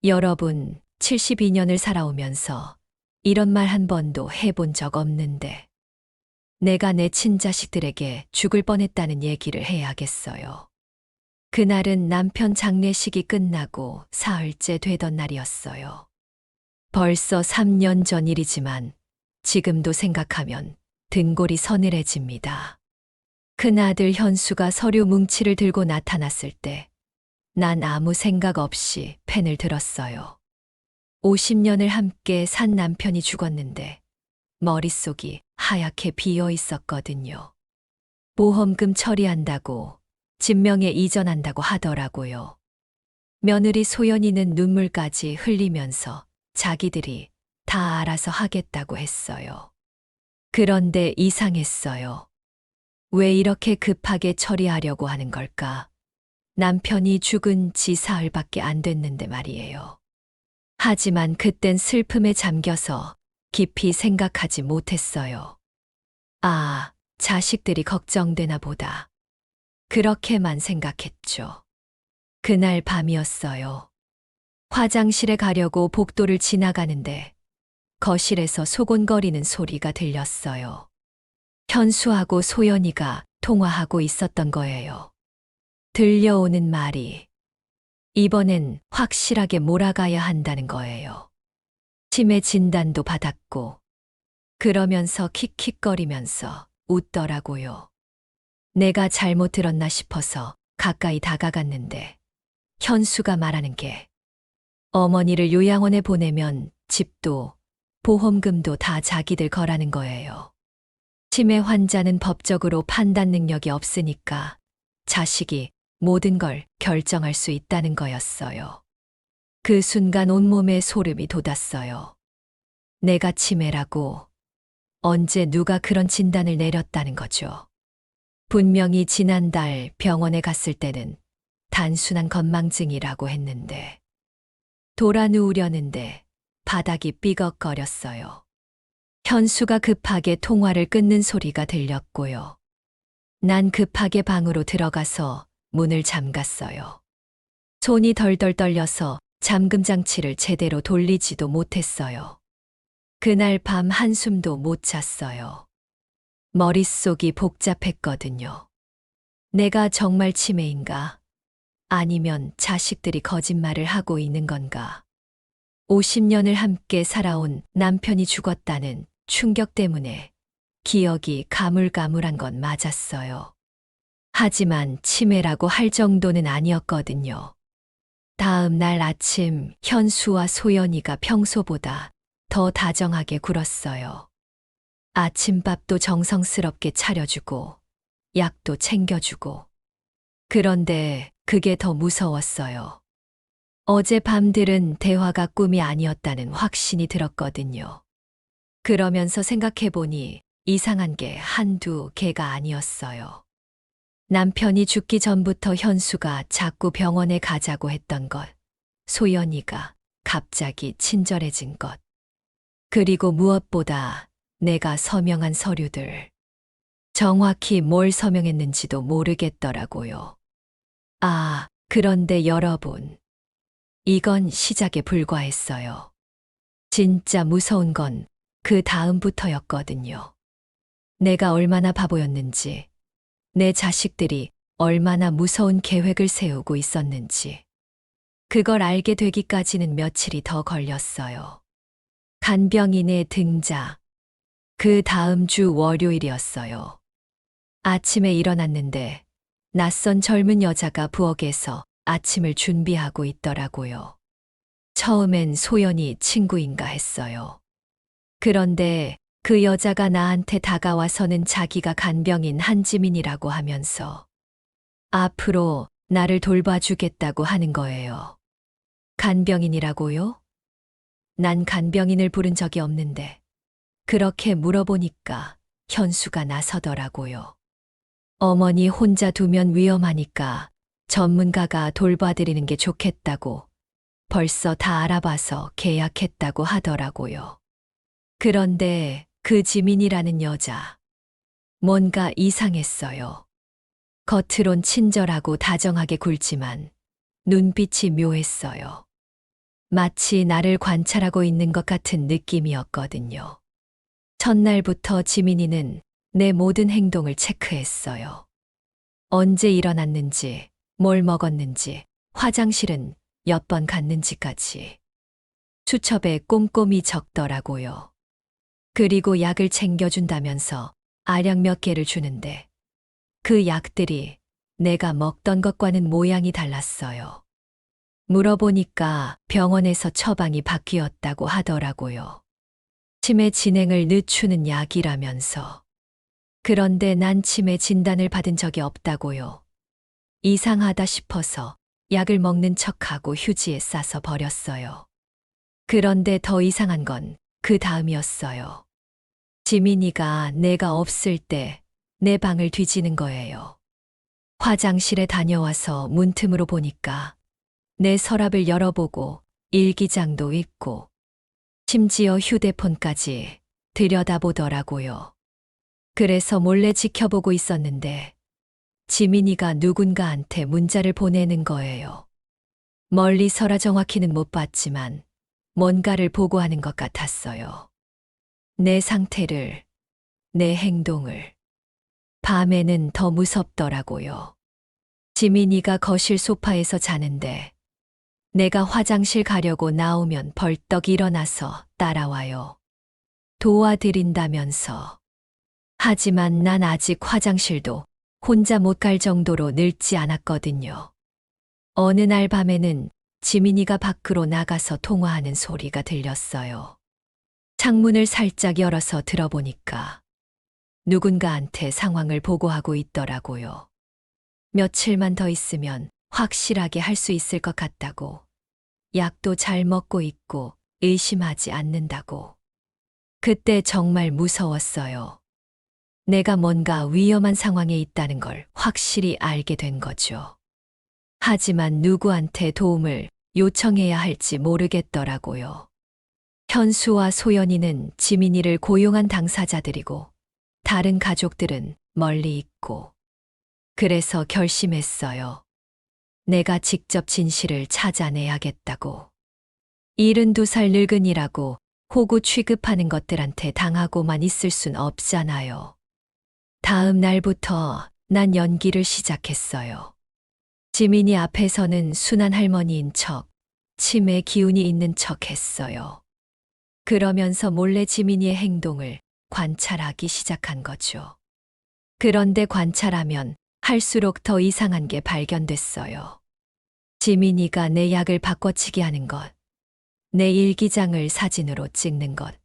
여러분, 72년을 살아오면서 이런 말 한 번도 해본 적 없는데 내가 내 친자식들에게 죽을 뻔했다는 얘기를 해야겠어요. 그날은 남편 장례식이 끝나고 사흘째 되던 날이었어요. 벌써 3년 전 일이지만 지금도 생각하면 등골이 서늘해집니다. 큰아들 현수가 서류 뭉치를 들고 나타났을 때 난 아무 생각 없이 펜을 들었어요. 50년을 함께 산 남편이 죽었는데 머릿속이 하얗게 비어 있었거든요. 보험금 처리한다고, 진명에 이전한다고 하더라고요. 며느리 소연이는 눈물까지 흘리면서 자기들이 다 알아서 하겠다고 했어요. 그런데 이상했어요. 왜 이렇게 급하게 처리하려고 하는 걸까? 남편이 죽은 지 사흘밖에 안 됐는데 말이에요. 하지만 그땐 슬픔에 잠겨서 깊이 생각하지 못했어요. 아, 자식들이 걱정되나 보다. 그렇게만 생각했죠. 그날 밤이었어요. 화장실에 가려고 복도를 지나가는데 거실에서 소곤거리는 소리가 들렸어요. 현수하고 소연이가 통화하고 있었던 거예요. 들려오는 말이 이번엔 확실하게 몰아가야 한다는 거예요. 치매 진단도 받았고 그러면서 킥킥거리면서 웃더라고요. 내가 잘못 들었나 싶어서 가까이 다가갔는데 현수가 말하는 게 어머니를 요양원에 보내면 집도 보험금도 다 자기들 거라는 거예요. 치매 환자는 법적으로 판단 능력이 없으니까 자식이 모든 걸 결정할 수 있다는 거였어요. 그 순간 온몸에 소름이 돋았어요. 내가 치매라고 언제 누가 그런 진단을 내렸다는 거죠. 분명히 지난달 병원에 갔을 때는 단순한 건망증이라고 했는데 돌아 누우려는데 바닥이 삐걱거렸어요. 현수가 급하게 통화를 끊는 소리가 들렸고요. 난 급하게 방으로 들어가서 문을 잠갔어요. 손이 덜덜 떨려서 잠금 장치를 제대로 돌리지도 못했어요. 그날 밤 한숨도 못 잤어요. 머릿속이 복잡했거든요. 내가 정말 치매인가? 아니면 자식들이 거짓말을 하고 있는 건가? 50년을 함께 살아온 남편이 죽었다는 충격 때문에 기억이 가물가물한 건 맞았어요. 하지만 치매라고 할 정도는 아니었거든요. 다음 날 아침 현수와 소연이가 평소보다 더 다정하게 굴었어요. 아침밥도 정성스럽게 차려주고 약도 챙겨주고. 그런데 그게 더 무서웠어요. 어제 밤들은 대화가 꿈이 아니었다는 확신이 들었거든요. 그러면서 생각해보니 이상한 게 한두 개가 아니었어요. 남편이 죽기 전부터 현수가 자꾸 병원에 가자고 했던 것, 소연이가 갑자기 친절해진 것, 그리고 무엇보다 내가 서명한 서류들. 정확히 뭘 서명했는지도 모르겠더라고요. 아, 그런데 여러분, 이건 시작에 불과했어요. 진짜 무서운 건 그 다음부터였거든요. 내가 얼마나 바보였는지, 내 자식들이 얼마나 무서운 계획을 세우고 있었는지. 그걸 알게 되기까지는 며칠이 더 걸렸어요. 간병인의 등장. 그 다음 주 월요일이었어요. 아침에 일어났는데 낯선 젊은 여자가 부엌에서 아침을 준비하고 있더라고요. 처음엔 소연이 친구인가 했어요. 그런데 그 여자가 나한테 다가와서는 자기가 간병인 한지민이라고 하면서 앞으로 나를 돌봐주겠다고 하는 거예요. 간병인이라고요? 난 간병인을 부른 적이 없는데 그렇게 물어보니까 현수가 나서더라고요. 어머니 혼자 두면 위험하니까 전문가가 돌봐드리는 게 좋겠다고 벌써 다 알아봐서 계약했다고 하더라고요. 그런데 그 지민이라는 여자, 뭔가 이상했어요. 겉으론 친절하고 다정하게 굴지만 눈빛이 묘했어요. 마치 나를 관찰하고 있는 것 같은 느낌이었거든요. 첫날부터 지민이는 내 모든 행동을 체크했어요. 언제 일어났는지, 뭘 먹었는지, 화장실은 몇 번 갔는지까지. 수첩에 꼼꼼히 적더라고요. 그리고 약을 챙겨준다면서 알약 몇 개를 주는데 그 약들이 내가 먹던 것과는 모양이 달랐어요. 물어보니까 병원에서 처방이 바뀌었다고 하더라고요. 치매 진행을 늦추는 약이라면서. 그런데 난 치매 진단을 받은 적이 없다고요. 이상하다 싶어서 약을 먹는 척하고 휴지에 싸서 버렸어요. 그런데 더 이상한 건 그 다음이었어요. 지민이가 내가 없을 때 내 방을 뒤지는 거예요. 화장실에 다녀와서 문틈으로 보니까 내 서랍을 열어보고 일기장도 읽고 심지어 휴대폰까지 들여다보더라고요. 그래서 몰래 지켜보고 있었는데 지민이가 누군가한테 문자를 보내는 거예요. 멀리서라 정확히는 못 봤지만 뭔가를 보고하는 것 같았어요. 내 상태를, 내 행동을. 밤에는 더 무섭더라고요. 지민이가 거실 소파에서 자는데 내가 화장실 가려고 나오면 벌떡 일어나서 따라와요. 도와드린다면서. 하지만 난 아직 화장실도 혼자 못 갈 정도로 늙지 않았거든요. 어느 날 밤에는 지민이가 밖으로 나가서 통화하는 소리가 들렸어요. 창문을 살짝 열어서 들어보니까 누군가한테 상황을 보고하고 있더라고요. 며칠만 더 있으면 확실하게 할 수 있을 것 같다고. 약도 잘 먹고 있고 의심하지 않는다고. 그때 정말 무서웠어요. 내가 뭔가 위험한 상황에 있다는 걸 확실히 알게 된 거죠. 하지만 누구한테 도움을 요청해야 할지 모르겠더라고요. 현수와 소연이는 지민이를 고용한 당사자들이고 다른 가족들은 멀리 있고. 그래서 결심했어요. 내가 직접 진실을 찾아내야겠다고. 72살 늙은이라고 호구 취급하는 것들한테 당하고만 있을 순 없잖아요. 다음 날부터 난 연기를 시작했어요. 지민이 앞에서는 순한 할머니인 척, 치매 기운이 있는 척 했어요. 그러면서 몰래 지민이의 행동을 관찰하기 시작한 거죠. 그런데 관찰하면 할수록 더 이상한 게 발견됐어요. 지민이가 내 약을 바꿔치기 하는 것, 내 일기장을 사진으로 찍는 것,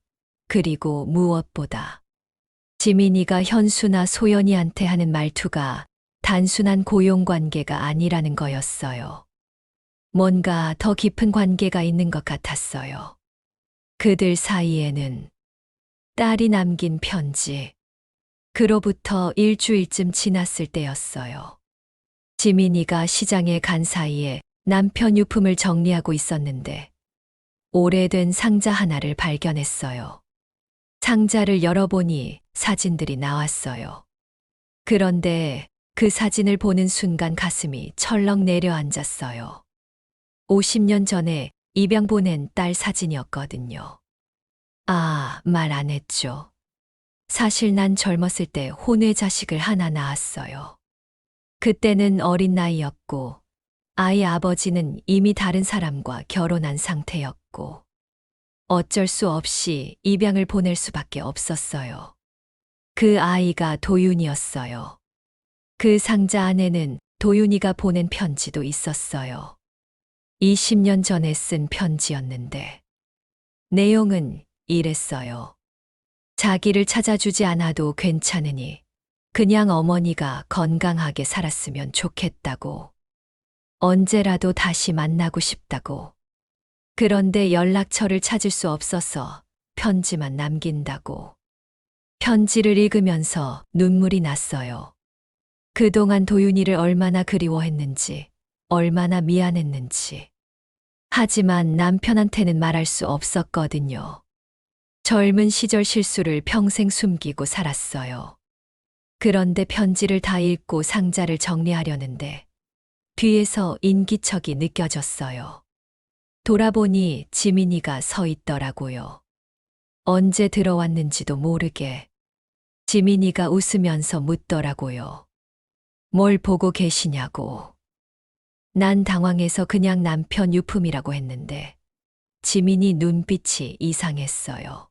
그리고 무엇보다 지민이가 현수나 소연이한테 하는 말투가 단순한 고용관계가 아니라는 거였어요. 뭔가 더 깊은 관계가 있는 것 같았어요. 그들 사이에는 딸이 남긴 편지. 그로부터 일주일쯤 지났을 때였어요. 지민이가 시장에 간 사이에 남편 유품을 정리하고 있었는데 오래된 상자 하나를 발견했어요. 상자를 열어보니 사진들이 나왔어요. 그런데 그 사진을 보는 순간 가슴이 철렁 내려앉았어요. 50년 전에 입양 보낸 딸 사진이었거든요. 말 안 했죠. 사실 난 젊었을 때 혼외 자식을 하나 낳았어요. 그때는 어린 나이였고 아이 아버지는 이미 다른 사람과 결혼한 상태였고 어쩔 수 없이 입양을 보낼 수밖에 없었어요. 그 아이가 도윤이었어요. 그 상자 안에는 도윤이가 보낸 편지도 있었어요. 20년 전에 쓴 편지였는데 내용은 이랬어요. 자기를 찾아주지 않아도 괜찮으니 그냥 어머니가 건강하게 살았으면 좋겠다고. 언제라도 다시 만나고 싶다고. 그런데 연락처를 찾을 수 없어서 편지만 남긴다고. 편지를 읽으면서 눈물이 났어요. 그동안 도윤이를 얼마나 그리워했는지, 얼마나 미안했는지. 하지만 남편한테는 말할 수 없었거든요. 젊은 시절 실수를 평생 숨기고 살았어요. 그런데 편지를 다 읽고 상자를 정리하려는데 뒤에서 인기척이 느껴졌어요. 돌아보니 지민이가 서 있더라고요. 언제 들어왔는지도 모르게. 지민이가 웃으면서 묻더라고요. 뭘 보고 계시냐고. 난 당황해서 그냥 남편 유품이라고 했는데 지민이 눈빛이 이상했어요.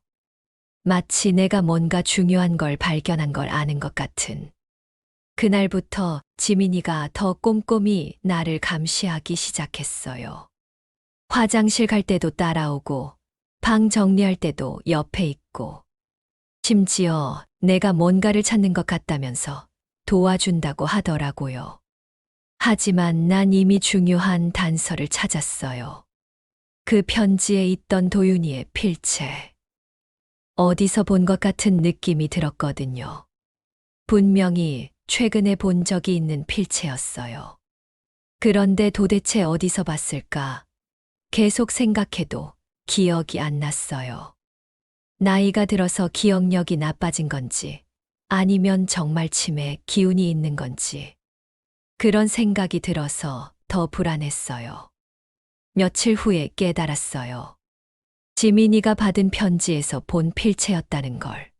마치 내가 뭔가 중요한 걸 발견한 걸 아는 것 같은. 그날부터 지민이가 더 꼼꼼히 나를 감시하기 시작했어요. 화장실 갈 때도 따라오고, 방 정리할 때도 옆에 있고, 심지어 내가 뭔가를 찾는 것 같다면서 도와준다고 하더라고요. 하지만 난 이미 중요한 단서를 찾았어요. 그 편지에 있던 도윤이의 필체. 어디서 본 것 같은 느낌이 들었거든요. 분명히 최근에 본 적이 있는 필체였어요. 그런데 도대체 어디서 봤을까? 계속 생각해도 기억이 안 났어요. 나이가 들어서 기억력이 나빠진 건지, 아니면 정말 치매 기운이 있는 건지, 그런 생각이 들어서 더 불안했어요. 며칠 후에 깨달았어요. 지민이가 받은 편지에서 본 필체였다는 걸.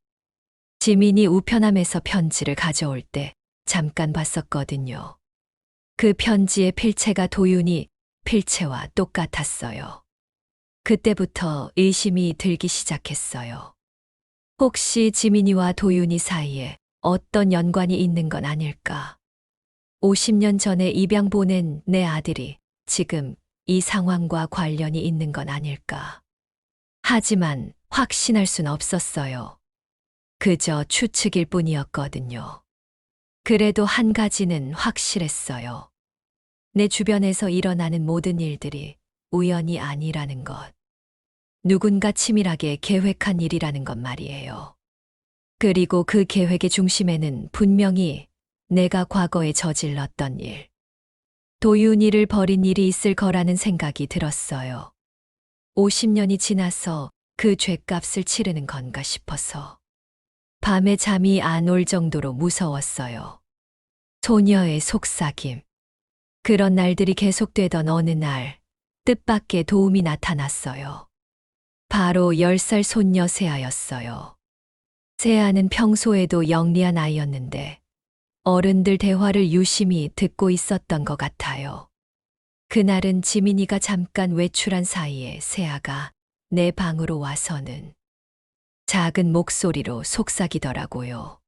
지민이 우편함에서 편지를 가져올 때 잠깐 봤었거든요. 그 편지의 필체가 도윤이 필체와 똑같았어요. 그때부터 의심이 들기 시작했어요. 혹시 지민이와 도윤이 사이에 어떤 연관이 있는 건 아닐까? 50년 전에 입양 보낸 내 아들이 지금 이 상황과 관련이 있는 건 아닐까? 하지만 확신할 순 없었어요. 그저 추측일 뿐이었거든요. 그래도 한 가지는 확실했어요. 내 주변에서 일어나는 모든 일들이 우연이 아니라는 것. 누군가 치밀하게 계획한 일이라는 것 말이에요. 그리고 그 계획의 중심에는 분명히 내가 과거에 저질렀던 일, 도윤이를 버린 일이 있을 거라는 생각이 들었어요. 50년이 지나서 그 죗값을 치르는 건가 싶어서. 밤에 잠이 안 올 정도로 무서웠어요. 소녀의 속삭임. 그런 날들이 계속되던 어느 날, 뜻밖의 도움이 나타났어요. 바로 10살 손녀 세아였어요. 세아는 평소에도 영리한 아이였는데, 어른들 대화를 유심히 듣고 있었던 것 같아요. 그날은 지민이가 잠깐 외출한 사이에 세아가 내 방으로 와서는 작은 목소리로 속삭이더라고요.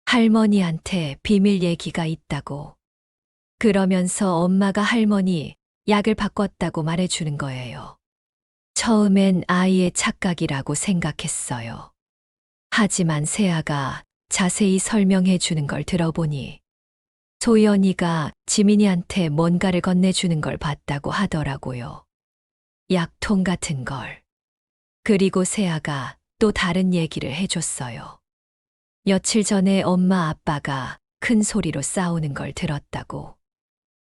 할머니한테 비밀 얘기가 있다고. 그러면서 엄마가 할머니 약을 바꿨다고 말해주는 거예요. 처음엔 아이의 착각이라고 생각했어요. 하지만 세아가 자세히 설명해 주는 걸 들어보니 소연이가 지민이한테 뭔가를 건네주는 걸 봤다고 하더라고요. 약통 같은 걸. 그리고 세아가 또 다른 얘기를 해줬어요. 며칠 전에 엄마 아빠가 큰 소리로 싸우는 걸 들었다고.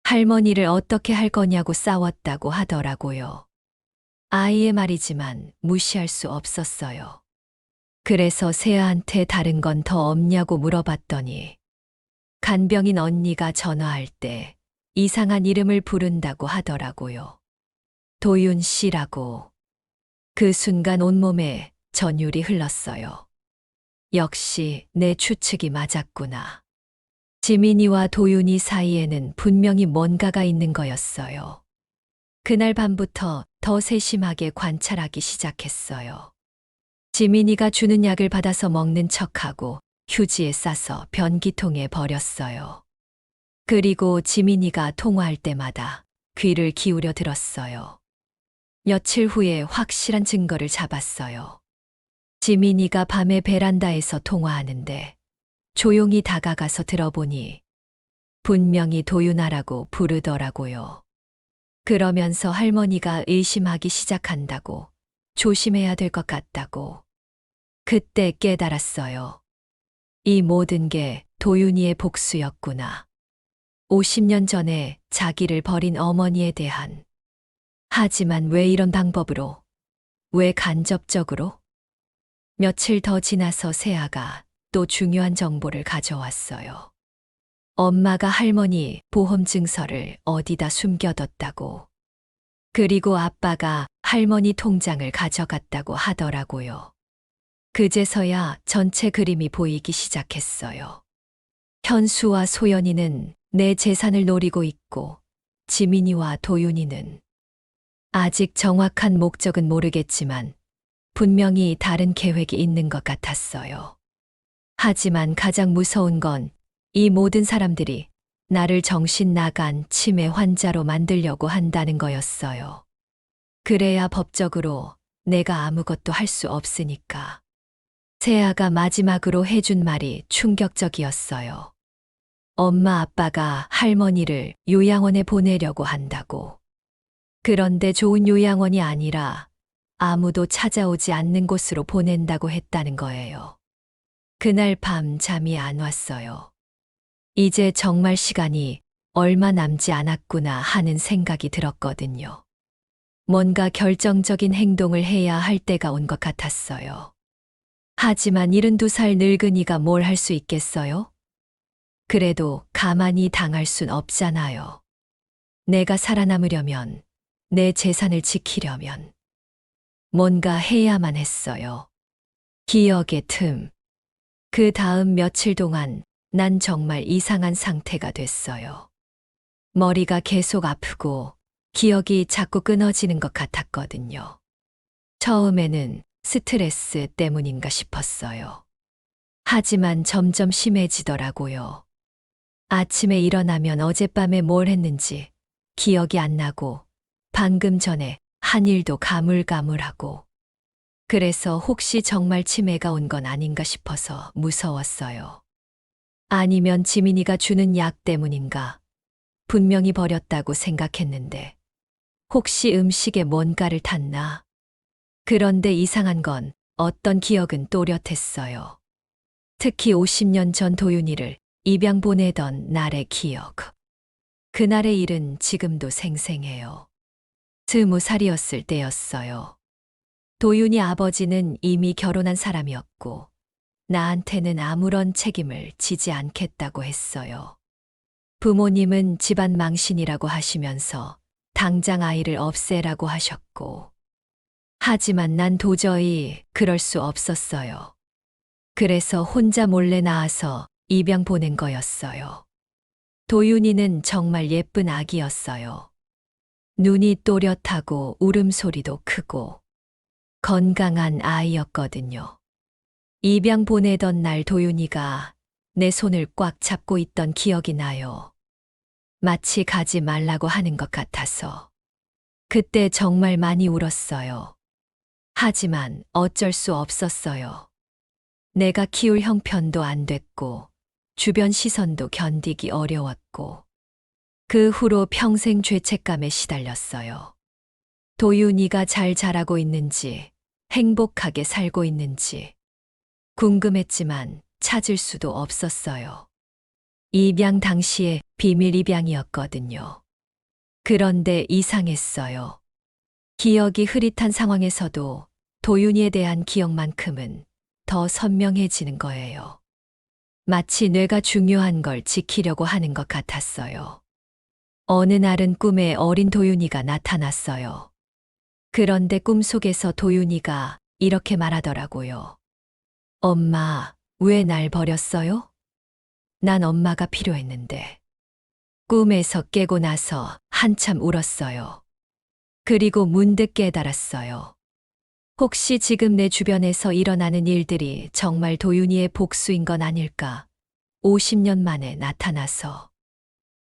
할머니를 어떻게 할 거냐고 싸웠다고 하더라고요. 아이의 말이지만 무시할 수 없었어요. 그래서 세아한테 다른 건 더 없냐고 물어봤더니 간병인 언니가 전화할 때 이상한 이름을 부른다고 하더라고요. 도윤 씨라고. 그 순간 온몸에 전율이 흘렀어요. 역시 내 추측이 맞았구나. 지민이와 도윤이 사이에는 분명히 뭔가가 있는 거였어요. 그날 밤부터 더 세심하게 관찰하기 시작했어요. 지민이가 주는 약을 받아서 먹는 척하고 휴지에 싸서 변기통에 버렸어요. 그리고 지민이가 통화할 때마다 귀를 기울여 들었어요. 며칠 후에 확실한 증거를 잡았어요. 지민이가 밤에 베란다에서 통화하는데 조용히 다가가서 들어보니 분명히 도윤아라고 부르더라고요. 그러면서 할머니가 의심하기 시작한다고, 조심해야 될 것 같다고. 그때 깨달았어요. 이 모든 게 도윤이의 복수였구나. 50년 전에 자기를 버린 어머니에 대한. 하지만 왜 이런 방법으로? 왜 간접적으로? 며칠 더 지나서 세아가 또 중요한 정보를 가져왔어요. 엄마가 할머니 보험 증서를 어디다 숨겨뒀다고. 그리고 아빠가 할머니 통장을 가져갔다고 하더라고요. 그제서야 전체 그림이 보이기 시작했어요. 현수와 소연이는 내 재산을 노리고 있고 지민이와 도윤이는 아직 정확한 목적은 모르겠지만 분명히 다른 계획이 있는 것 같았어요. 하지만 가장 무서운 건 이 모든 사람들이 나를 정신 나간 치매 환자로 만들려고 한다는 거였어요. 그래야 법적으로 내가 아무것도 할 수 없으니까. 세아가 마지막으로 해준 말이 충격적이었어요. 엄마 아빠가 할머니를 요양원에 보내려고 한다고. 그런데 좋은 요양원이 아니라 아무도 찾아오지 않는 곳으로 보낸다고 했다는 거예요. 그날 밤 잠이 안 왔어요. 이제 정말 시간이 얼마 남지 않았구나 하는 생각이 들었거든요. 뭔가 결정적인 행동을 해야 할 때가 온 것 같았어요. 하지만 72살 늙은이가 뭘 할 수 있겠어요? 그래도 가만히 당할 순 없잖아요. 내가 살아남으려면, 내 재산을 지키려면 뭔가 해야만 했어요. 기억의 틈. 그 다음 며칠 동안 난 정말 이상한 상태가 됐어요. 머리가 계속 아프고 기억이 자꾸 끊어지는 것 같았거든요. 처음에는 스트레스 때문인가 싶었어요. 하지만 점점 심해지더라고요. 아침에 일어나면 어젯밤에 뭘 했는지 기억이 안 나고 방금 전에 한 일도 가물가물하고 그래서 혹시 정말 치매가 온 건 아닌가 싶어서 무서웠어요. 아니면 지민이가 주는 약 때문인가? 분명히 버렸다고 생각했는데 혹시 음식에 뭔가를 탔나? 그런데 이상한 건 어떤 기억은 또렷했어요. 특히 50년 전 도윤이를 입양 보내던 날의 기억. 그날의 일은 지금도 생생해요. 20살이었을 때였어요. 도윤이 아버지는 이미 결혼한 사람이었고 나한테는 아무런 책임을 지지 않겠다고 했어요. 부모님은 집안 망신이라고 하시면서 당장 아이를 없애라고 하셨고 하지만 난 도저히 그럴 수 없었어요. 그래서 혼자 몰래 나와서 입양 보낸 거였어요. 도윤이는 정말 예쁜 아기였어요. 눈이 또렷하고 울음소리도 크고 건강한 아이였거든요. 입양 보내던 날 도윤이가 내 손을 꽉 잡고 있던 기억이 나요. 마치 가지 말라고 하는 것 같아서. 그때 정말 많이 울었어요. 하지만 어쩔 수 없었어요. 내가 키울 형편도 안 됐고 주변 시선도 견디기 어려웠고 그 후로 평생 죄책감에 시달렸어요. 도윤이가 잘 자라고 있는지 행복하게 살고 있는지 궁금했지만 찾을 수도 없었어요. 입양 당시에 비밀 입양이었거든요. 그런데 이상했어요. 기억이 흐릿한 상황에서도 도윤이에 대한 기억만큼은 더 선명해지는 거예요. 마치 뇌가 중요한 걸 지키려고 하는 것 같았어요. 어느 날은 꿈에 어린 도윤이가 나타났어요. 그런데 꿈속에서 도윤이가 이렇게 말하더라고요. 엄마, 왜 날 버렸어요? 난 엄마가 필요했는데. 꿈에서 깨고 나서 한참 울었어요. 그리고 문득 깨달았어요. 혹시 지금 내 주변에서 일어나는 일들이 정말 도윤이의 복수인 건 아닐까? 50년 만에 나타나서.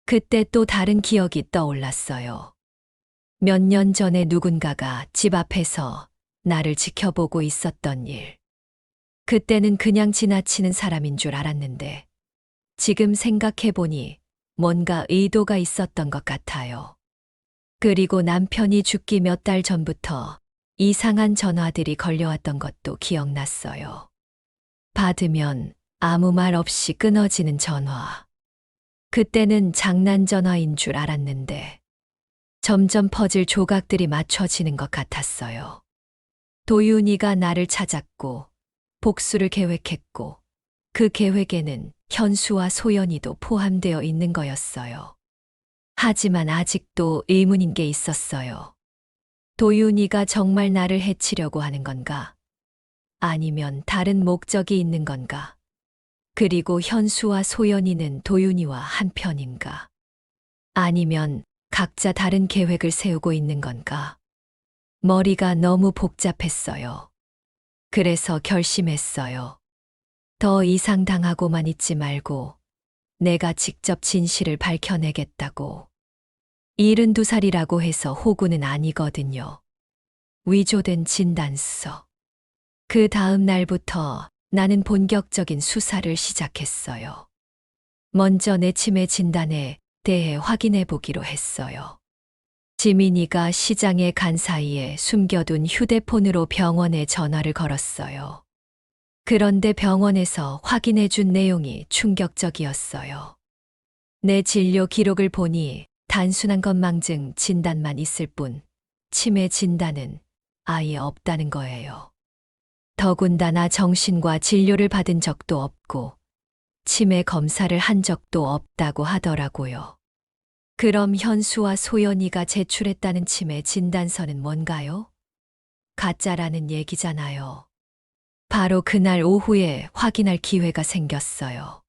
그때 또 다른 기억이 떠올랐어요. 몇 년 전에 누군가가 집 앞에서 나를 지켜보고 있었던 일. 그때는 그냥 지나치는 사람인 줄 알았는데 지금 생각해보니 뭔가 의도가 있었던 것 같아요. 그리고 남편이 죽기 몇 달 전부터 이상한 전화들이 걸려왔던 것도 기억났어요. 받으면 아무 말 없이 끊어지는 전화. 그때는 장난 전화인 줄 알았는데 점점 퍼즐 조각들이 맞춰지는 것 같았어요. 도윤이가 나를 찾았고 복수를 계획했고 그 계획에는 현수와 소연이도 포함되어 있는 거였어요. 하지만 아직도 의문인 게 있었어요. 도윤이가 정말 나를 해치려고 하는 건가? 아니면 다른 목적이 있는 건가? 그리고 현수와 소연이는 도윤이와 한편인가? 아니면 각자 다른 계획을 세우고 있는 건가? 머리가 너무 복잡했어요. 그래서 결심했어요. 더 이상 당하고만 있지 말고 내가 직접 진실을 밝혀내겠다고. 72살이라고 해서 호구는 아니거든요. 위조된 진단서. 그 다음 날부터 나는 본격적인 수사를 시작했어요. 먼저 내 치매 진단에 대해 확인해 보기로 했어요. 지민이가 시장에 간 사이에 숨겨둔 휴대폰으로 병원에 전화를 걸었어요. 그런데 병원에서 확인해 준 내용이 충격적이었어요. 내 진료 기록을 보니 단순한 건망증 진단만 있을 뿐 치매 진단은 아예 없다는 거예요. 더군다나 정신과 진료를 받은 적도 없고 치매 검사를 한 적도 없다고 하더라고요. 그럼 현수와 소연이가 제출했다는 치매 진단서는 뭔가요? 가짜라는 얘기잖아요. 바로 그날 오후에 확인할 기회가 생겼어요.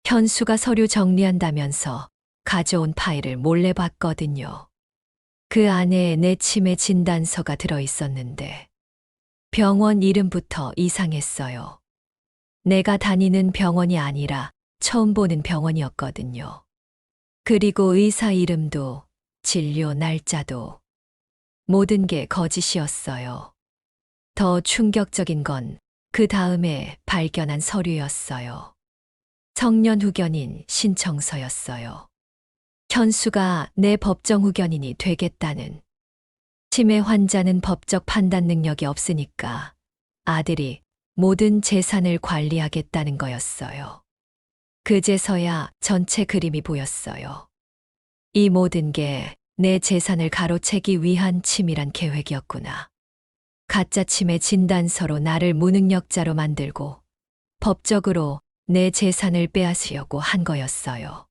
현수가 서류 정리한다면서 가져온 파일을 몰래 봤거든요. 그 안에 내 치매 진단서가 들어 있었는데 병원 이름부터 이상했어요. 내가 다니는 병원이 아니라 처음 보는 병원이었거든요. 그리고 의사 이름도 진료 날짜도 모든 게 거짓이었어요. 더 충격적인 건 그 다음에 발견한 서류였어요. 청년 후견인 신청서였어요. 현수가 내 법정 후견인이 되겠다는. 치매 환자는 법적 판단 능력이 없으니까 아들이 모든 재산을 관리하겠다는 거였어요. 그제서야 전체 그림이 보였어요. 이 모든 게 내 재산을 가로채기 위한 치밀한 계획이었구나. 가짜 치매 진단서로 나를 무능력자로 만들고 법적으로 내 재산을 빼앗으려고 한 거였어요.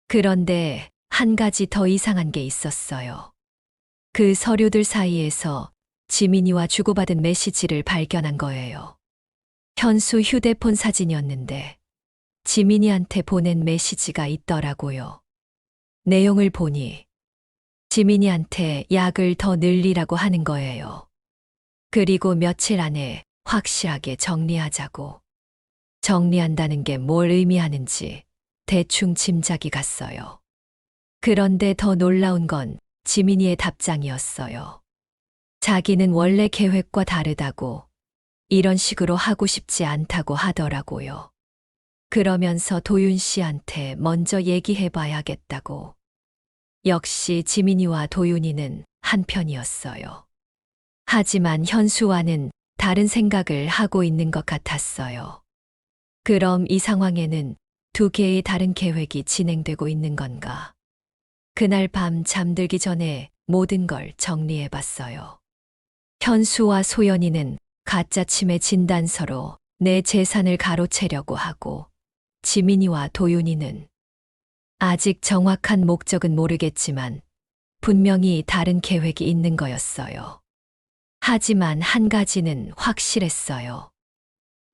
그런데 한 가지 더 이상한 게 있었어요. 그 서류들 사이에서 지민이와 주고받은 메시지를 발견한 거예요. 현수 휴대폰 사진이었는데 지민이한테 보낸 메시지가 있더라고요. 내용을 보니 지민이한테 약을 더 늘리라고 하는 거예요. 그리고 며칠 안에 확실하게 정리하자고. 정리한다는 게 뭘 의미하는지 대충 짐작이 갔어요. 그런데 더 놀라운 건 지민이의 답장이었어요. 자기는 원래 계획과 다르다고 이런 식으로 하고 싶지 않다고 하더라고요. 그러면서 도윤 씨한테 먼저 얘기해 봐야겠다고. 역시 지민이와 도윤이는 한편이었어요. 하지만 현수와는 다른 생각을 하고 있는 것 같았어요. 그럼 이 상황에는 두 개의 다른 계획이 진행되고 있는 건가? 그날 밤 잠들기 전에 모든 걸 정리해 봤어요. 현수와 소연이는 가짜 치매 진단서로 내 재산을 가로채려고 하고 지민이와 도윤이는 아직 정확한 목적은 모르겠지만 분명히 다른 계획이 있는 거였어요. 하지만 한 가지는 확실했어요.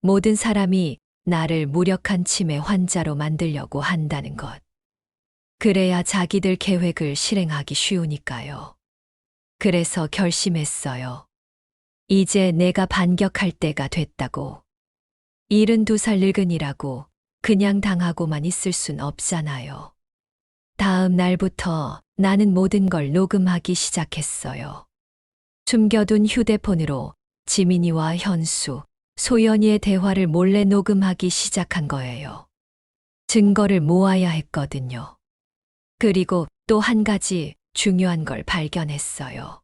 모든 사람이 나를 무력한 치매 환자로 만들려고 한다는 것. 그래야 자기들 계획을 실행하기 쉬우니까요. 그래서 결심했어요. 이제 내가 반격할 때가 됐다고. 72살 늙은이라고 그냥 당하고만 있을 순 없잖아요. 다음 날부터 나는 모든 걸 녹음하기 시작했어요. 숨겨둔 휴대폰으로 지민이와 현수, 소연이의 대화를 몰래 녹음하기 시작한 거예요. 증거를 모아야 했거든요. 그리고 또 한 가지 중요한 걸 발견했어요.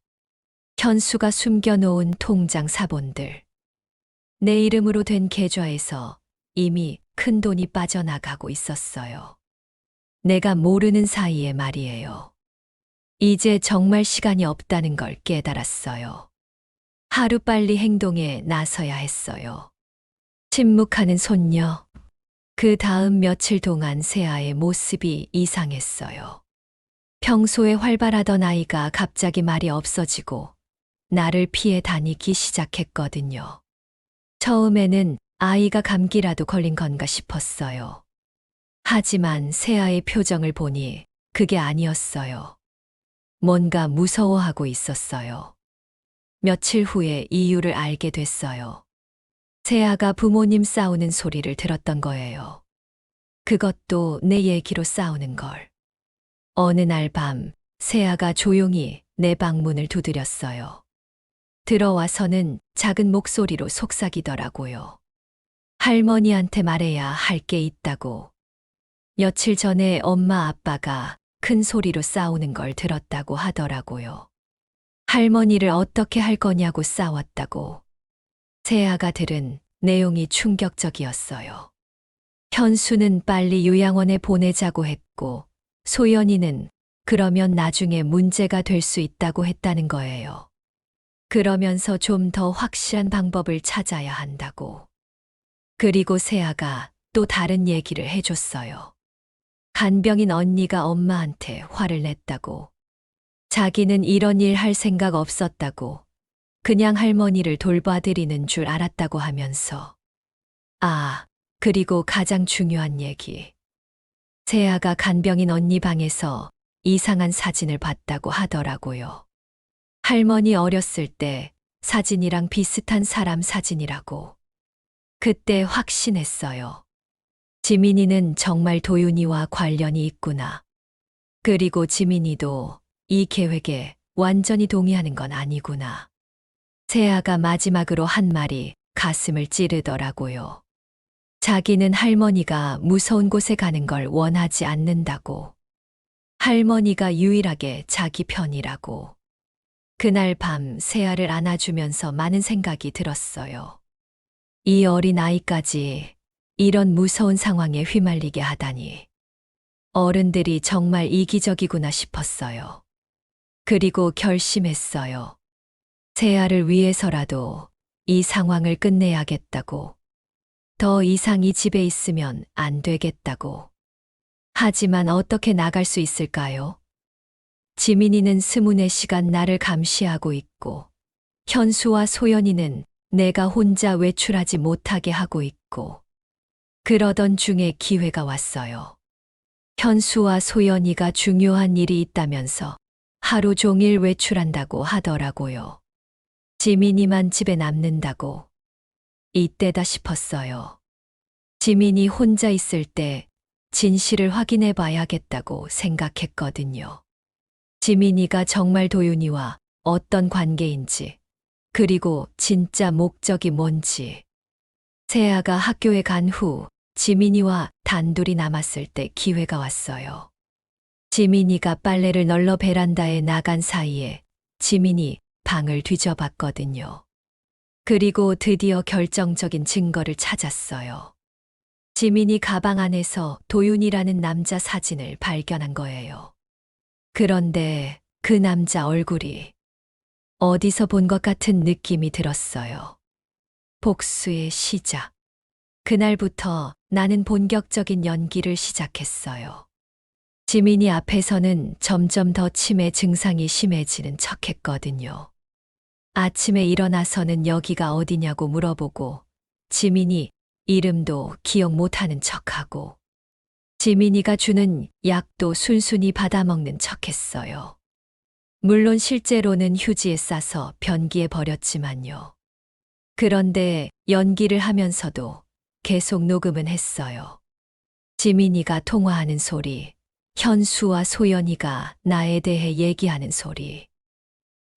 현수가 숨겨놓은 통장 사본들. 내 이름으로 된 계좌에서 이미 큰 돈이 빠져나가고 있었어요. 내가 모르는 사이에 말이에요. 이제 정말 시간이 없다는 걸 깨달았어요. 하루빨리 행동에 나서야 했어요. 침묵하는 손녀. 그 다음 며칠 동안 세아의 모습이 이상했어요. 평소에 활발하던 아이가 갑자기 말이 없어지고 나를 피해 다니기 시작했거든요. 처음에는 아이가 감기라도 걸린 건가 싶었어요. 하지만 새아의 표정을 보니 그게 아니었어요. 뭔가 무서워하고 있었어요. 며칠 후에 이유를 알게 됐어요. 새아가 부모님 싸우는 소리를 들었던 거예요. 그것도 내 얘기로 싸우는 걸. 어느 날 밤, 새아가 조용히 내 방문을 두드렸어요. 들어와서는 작은 목소리로 속삭이더라고요. 할머니한테 말해야 할 게 있다고. 며칠 전에 엄마 아빠가 큰 소리로 싸우는 걸 들었다고 하더라고요. 할머니를 어떻게 할 거냐고 싸웠다고. 새아가 들은 내용이 충격적이었어요. 현수는 빨리 요양원에 보내자고 했고, 소연이는 그러면 나중에 문제가 될 수 있다고 했다는 거예요. 그러면서 좀 더 확실한 방법을 찾아야 한다고. 그리고 새아가 또 다른 얘기를 해줬어요. 간병인 언니가 엄마한테 화를 냈다고. 자기는 이런 일 할 생각 없었다고. 그냥 할머니를 돌봐드리는 줄 알았다고 하면서. 아, 그리고 가장 중요한 얘기. 새아가 간병인 언니 방에서 이상한 사진을 봤다고 하더라고요. 할머니 어렸을 때 사진이랑 비슷한 사람 사진이라고. 그때 확신했어요. 지민이는 정말 도윤이와 관련이 있구나. 그리고 지민이도 이 계획에 완전히 동의하는 건 아니구나. 새아가 마지막으로 한 말이 가슴을 찌르더라고요. 자기는 할머니가 무서운 곳에 가는 걸 원하지 않는다고. 할머니가 유일하게 자기 편이라고. 그날 밤 새아를 안아주면서 많은 생각이 들었어요. 이 어린 아이까지 이런 무서운 상황에 휘말리게 하다니. 어른들이 정말 이기적이구나 싶었어요. 그리고 결심했어요. 새아를 위해서라도 이 상황을 끝내야겠다고. 더 이상 이 집에 있으면 안 되겠다고. 하지만 어떻게 나갈 수 있을까요? 지민이는 24시간 나를 감시하고 있고, 현수와 소연이는 내가 혼자 외출하지 못하게 하고 있고, 그러던 중에 기회가 왔어요. 현수와 소연이가 중요한 일이 있다면서 하루 종일 외출한다고 하더라고요. 지민이만 집에 남는다고. 이때다 싶었어요. 지민이 혼자 있을 때 진실을 확인해 봐야겠다고 생각했거든요. 지민이가 정말 도윤이와 어떤 관계인지, 그리고 진짜 목적이 뭔지. 새아가 학교에 간 후 지민이와 단둘이 남았을 때 기회가 왔어요. 지민이가 빨래를 널러 베란다에 나간 사이에 지민이 방을 뒤져봤거든요. 그리고 드디어 결정적인 증거를 찾았어요. 지민이 가방 안에서 도윤이라는 남자 사진을 발견한 거예요. 그런데 그 남자 얼굴이 어디서 본 것 같은 느낌이 들었어요. 복수의 시작. 그날부터 나는 본격적인 연기를 시작했어요. 지민이 앞에서는 점점 더 치매 증상이 심해지는 척했거든요. 아침에 일어나서는 여기가 어디냐고 물어보고, 지민이 이름도 기억 못하는 척하고, 지민이가 주는 약도 순순히 받아먹는 척했어요. 물론 실제로는 휴지에 싸서 변기에 버렸지만요. 그런데 연기를 하면서도 계속 녹음은 했어요. 지민이가 통화하는 소리, 현수와 소연이가 나에 대해 얘기하는 소리.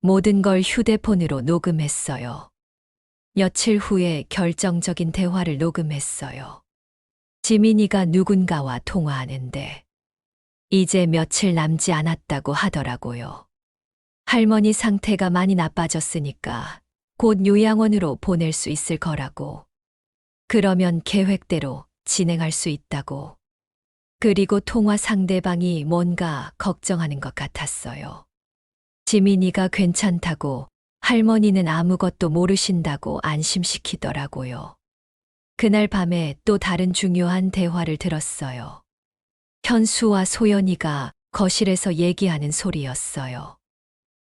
모든 걸 휴대폰으로 녹음했어요. 며칠 후에 결정적인 대화를 녹음했어요. 지민이가 누군가와 통화하는데 이제 며칠 남지 않았다고 하더라고요. 할머니 상태가 많이 나빠졌으니까 곧 요양원으로 보낼 수 있을 거라고. 그러면 계획대로 진행할 수 있다고. 그리고 통화 상대방이 뭔가 걱정하는 것 같았어요. 지민이가 괜찮다고, 할머니는 아무것도 모르신다고 안심시키더라고요. 그날 밤에 또 다른 중요한 대화를 들었어요. 현수와 소연이가 거실에서 얘기하는 소리였어요.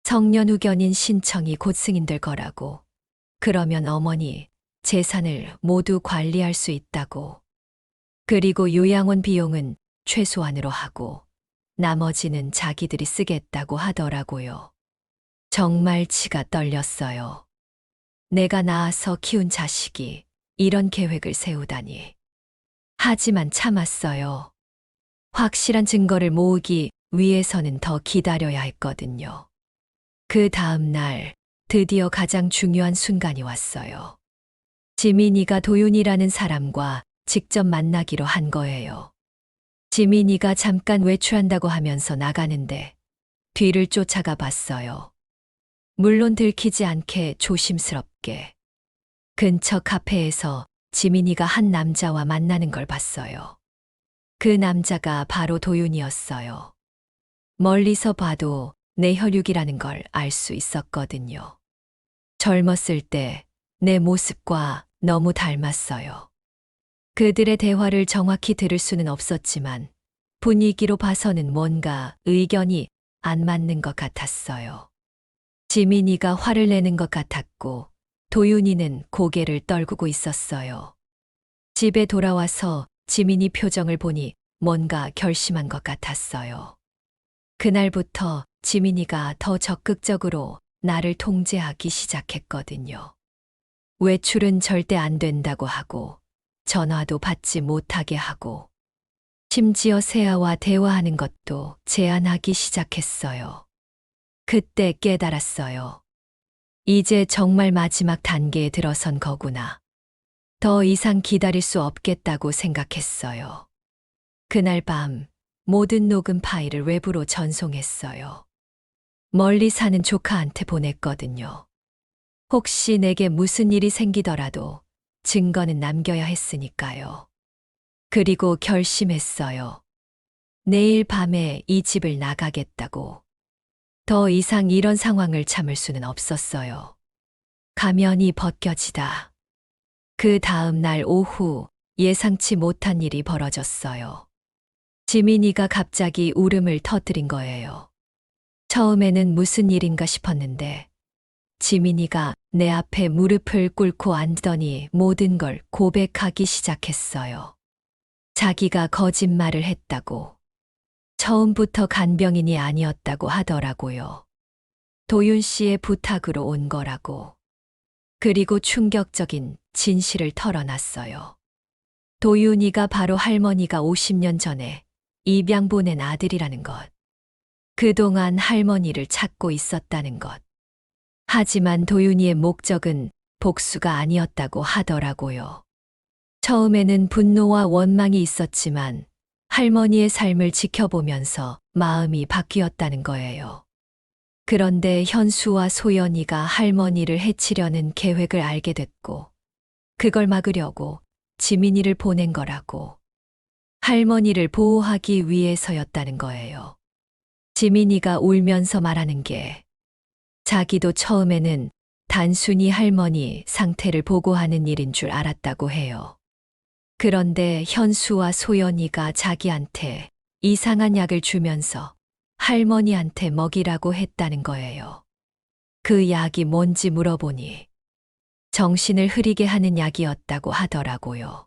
성년 후견인 신청이 곧 승인될 거라고. 그러면 어머니 재산을 모두 관리할 수 있다고. 그리고 요양원 비용은 최소한으로 하고 나머지는 자기들이 쓰겠다고 하더라고요. 정말 치가 떨렸어요. 내가 낳아서 키운 자식이 이런 계획을 세우다니. 하지만 참았어요. 확실한 증거를 모으기 위해서는 더 기다려야 했거든요. 그 다음 날 드디어 가장 중요한 순간이 왔어요. 지민이가 도윤이라는 사람과 직접 만나기로 한 거예요. 지민이가 잠깐 외출한다고 하면서 나가는데 뒤를 쫓아가 봤어요. 물론 들키지 않게 조심스럽게. 근처 카페에서 지민이가 한 남자와 만나는 걸 봤어요. 그 남자가 바로 도윤이었어요. 멀리서 봐도 내 혈육이라는 걸 알 수 있었거든요. 젊었을 때 내 모습과 너무 닮았어요. 그들의 대화를 정확히 들을 수는 없었지만 분위기로 봐서는 뭔가 의견이 안 맞는 것 같았어요. 지민이가 화를 내는 것 같았고 도윤이는 고개를 떨구고 있었어요. 집에 돌아와서 지민이 표정을 보니 뭔가 결심한 것 같았어요. 그날부터 지민이가 더 적극적으로 나를 통제하기 시작했거든요. 외출은 절대 안 된다고 하고 전화도 받지 못하게 하고 심지어 세아와 대화하는 것도 제한하기 시작했어요. 그때 깨달았어요. 이제 정말 마지막 단계에 들어선 거구나. 더 이상 기다릴 수 없겠다고 생각했어요. 그날 밤 모든 녹음 파일을 외부로 전송했어요. 멀리 사는 조카한테 보냈거든요. 혹시 내게 무슨 일이 생기더라도 증거는 남겨야 했으니까요. 그리고 결심했어요. 내일 밤에 이 집을 나가겠다고. 더 이상 이런 상황을 참을 수는 없었어요. 가면이 벗겨지다. 그 다음 날 오후 예상치 못한 일이 벌어졌어요. 지민이가 갑자기 울음을 터뜨린 거예요. 처음에는 무슨 일인가 싶었는데 지민이가 내 앞에 무릎을 꿇고 앉더니 모든 걸 고백하기 시작했어요. 자기가 거짓말을 했다고. 처음부터 간병인이 아니었다고 하더라고요. 도윤 씨의 부탁으로 온 거라고. 그리고 충격적인 진실을 털어놨어요. 도윤이가 바로 할머니가 50년 전에 입양 보낸 아들이라는 것. 그동안 할머니를 찾고 있었다는 것. 하지만 도윤이의 목적은 복수가 아니었다고 하더라고요. 처음에는 분노와 원망이 있었지만 할머니의 삶을 지켜보면서 마음이 바뀌었다는 거예요. 그런데 현수와 소연이가 할머니를 해치려는 계획을 알게 됐고 그걸 막으려고 지민이를 보낸 거라고. 할머니를 보호하기 위해서였다는 거예요. 지민이가 울면서 말하는 게 자기도 처음에는 단순히 할머니 상태를 보고하는 일인 줄 알았다고 해요. 그런데 현수와 소연이가 자기한테 이상한 약을 주면서 할머니한테 먹이라고 했다는 거예요. 그 약이 뭔지 물어보니 정신을 흐리게 하는 약이었다고 하더라고요.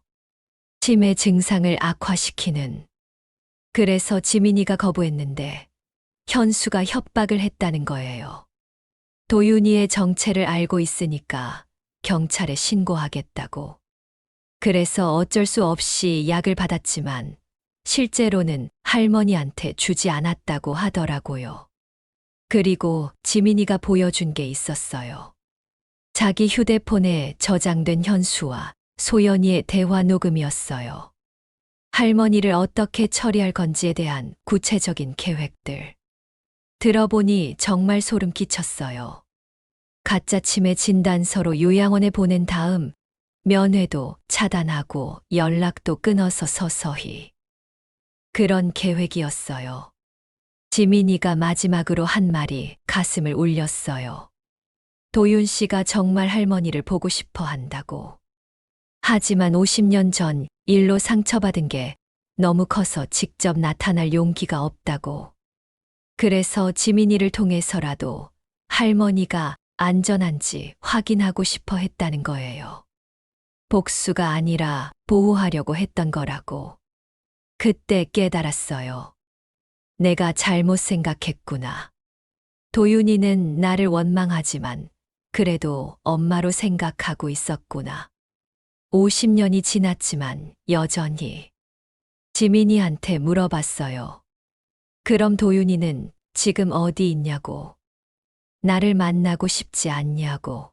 치매 증상을 악화시키는. 그래서 지민이가 거부했는데 현수가 협박을 했다는 거예요. 도윤이의 정체를 알고 있으니까 경찰에 신고하겠다고. 그래서 어쩔 수 없이 약을 받았지만 실제로는 할머니한테 주지 않았다고 하더라고요. 그리고 지민이가 보여준 게 있었어요. 자기 휴대폰에 저장된 현수와 소연이의 대화 녹음이었어요. 할머니를 어떻게 처리할 건지에 대한 구체적인 계획들. 들어보니 정말 소름 끼쳤어요. 가짜 치매 진단서로 요양원에 보낸 다음 면회도 차단하고 연락도 끊어서 서서히. 그런 계획이었어요. 지민이가 마지막으로 한 말이 가슴을 울렸어요. 도윤 씨가 정말 할머니를 보고 싶어 한다고. 하지만 50년 전 일로 상처받은 게 너무 커서 직접 나타날 용기가 없다고. 그래서 지민이를 통해서라도 할머니가 안전한지 확인하고 싶어 했다는 거예요. 복수가 아니라 보호하려고 했던 거라고. 그때 깨달았어요. 내가 잘못 생각했구나. 도윤이는 나를 원망하지만 그래도 엄마로 생각하고 있었구나. 50년이 지났지만 여전히 지민이한테 물어봤어요. 그럼 도윤이는 지금 어디 있냐고. 나를 만나고 싶지 않냐고.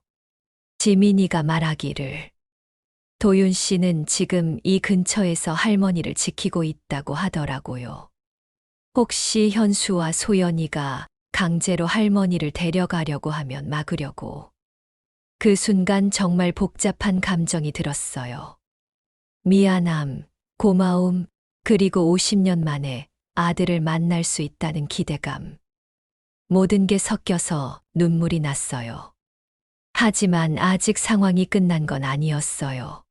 지민이가 말하기를. 도윤 씨는 지금 이 근처에서 할머니를 지키고 있다고 하더라고요. 혹시 현수와 소연이가 강제로 할머니를 데려가려고 하면 막으려고. 그 순간 정말 복잡한 감정이 들었어요. 미안함, 고마움, 그리고 50년 만에 아들을 만날 수 있다는 기대감. 모든 게 섞여서 눈물이 났어요. 하지만 아직 상황이 끝난 건 아니었어요.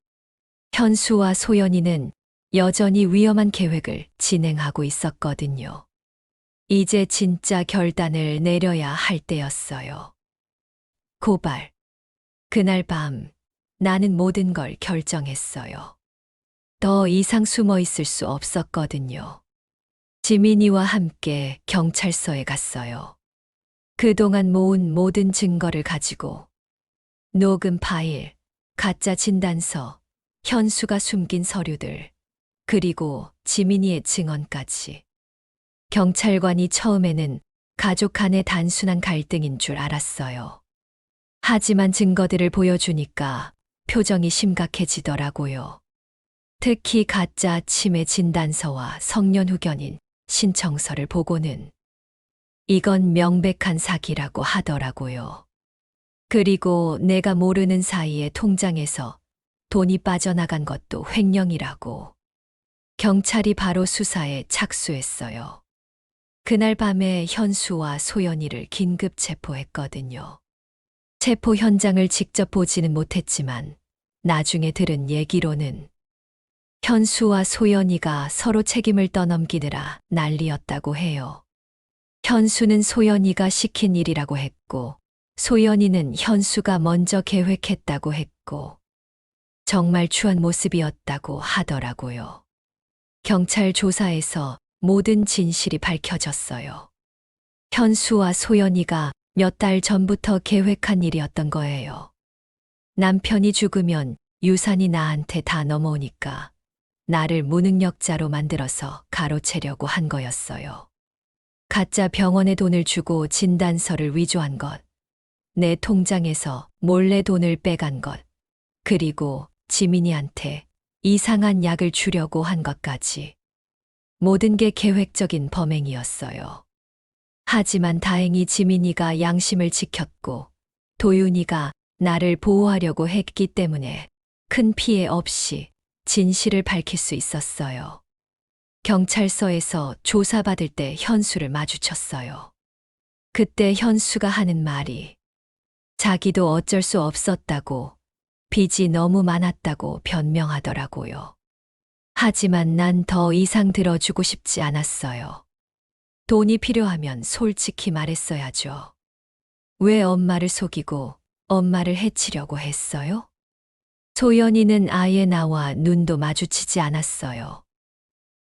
현수와 소연이는 여전히 위험한 계획을 진행하고 있었거든요. 이제 진짜 결단을 내려야 할 때였어요. 고발. 그날 밤 나는 모든 걸 결정했어요. 더 이상 숨어 있을 수 없었거든요. 지민이와 함께 경찰서에 갔어요. 그동안 모은 모든 증거를 가지고 녹음 파일, 가짜 진단서, 현수가 숨긴 서류들, 그리고 지민이의 증언까지. 경찰관이 처음에는 가족 간의 단순한 갈등인 줄 알았어요. 하지만 증거들을 보여주니까 표정이 심각해지더라고요. 특히 가짜 치매 진단서와 성년 후견인 신청서를 보고는 이건 명백한 사기라고 하더라고요. 그리고 내가 모르는 사이에 통장에서 돈이 빠져나간 것도 횡령이라고. 경찰이 바로 수사에 착수했어요. 그날 밤에 현수와 소연이를 긴급 체포했거든요. 체포 현장을 직접 보지는 못했지만 나중에 들은 얘기로는 현수와 소연이가 서로 책임을 떠넘기느라 난리였다고 해요. 현수는 소연이가 시킨 일이라고 했고, 소연이는 현수가 먼저 계획했다고 했고, 정말 추한 모습이었다고 하더라고요. 경찰 조사에서 모든 진실이 밝혀졌어요. 현수와 소연이가 몇 달 전부터 계획한 일이었던 거예요. 남편이 죽으면 유산이 나한테 다 넘어오니까 나를 무능력자로 만들어서 가로채려고 한 거였어요. 가짜 병원에 돈을 주고 진단서를 위조한 것, 내 통장에서 몰래 돈을 빼간 것, 그리고 지민이한테 이상한 약을 주려고 한 것까지. 모든 게 계획적인 범행이었어요. 하지만 다행히 지민이가 양심을 지켰고 도윤이가 나를 보호하려고 했기 때문에 큰 피해 없이 진실을 밝힐 수 있었어요. 경찰서에서 조사받을 때 현수를 마주쳤어요. 그때 현수가 하는 말이 자기도 어쩔 수 없었다고, 빚이 너무 많았다고 변명하더라고요. 하지만 난 더 이상 들어주고 싶지 않았어요. 돈이 필요하면 솔직히 말했어야죠. 왜 엄마를 속이고 엄마를 해치려고 했어요? 소연이는 아예 나와 눈도 마주치지 않았어요.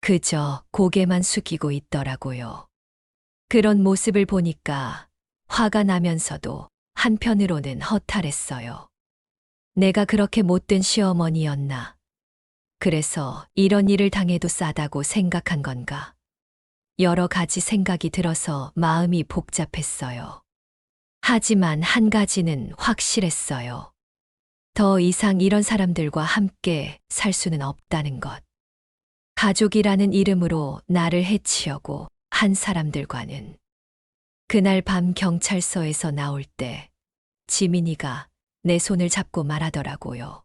그저 고개만 숙이고 있더라고요. 그런 모습을 보니까 화가 나면서도 한편으로는 허탈했어요. 내가 그렇게 못된 시어머니였나? 그래서 이런 일을 당해도 싸다고 생각한 건가? 여러 가지 생각이 들어서 마음이 복잡했어요. 하지만 한 가지는 확실했어요. 더 이상 이런 사람들과 함께 살 수는 없다는 것. 가족이라는 이름으로 나를 해치려고 한 사람들과는. 그날 밤 경찰서에서 나올 때 지민이가 내 손을 잡고 말하더라고요.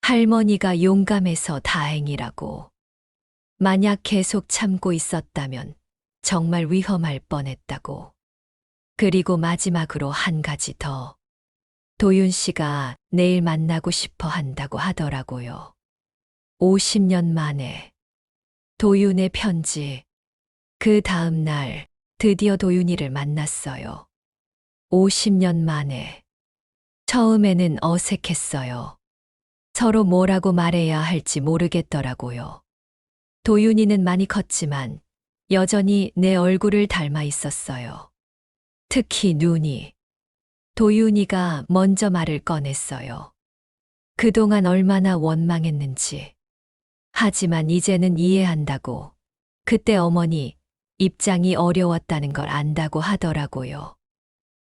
할머니가 용감해서 다행이라고. 만약 계속 참고 있었다면 정말 위험할 뻔했다고. 그리고 마지막으로 한 가지 더. 도윤 씨가 내일 만나고 싶어 한다고 하더라고요. 50년 만에. 도윤의 편지. 그 다음 날 드디어 도윤이를 만났어요. 50년 만에. 처음에는 어색했어요. 서로 뭐라고 말해야 할지 모르겠더라고요. 도윤이는 많이 컸지만 여전히 내 얼굴을 닮아 있었어요. 특히 눈이. 도윤이가 먼저 말을 꺼냈어요. 그동안 얼마나 원망했는지. 하지만 이제는 이해한다고. 그때 어머니 입장이 어려웠다는 걸 안다고 하더라고요.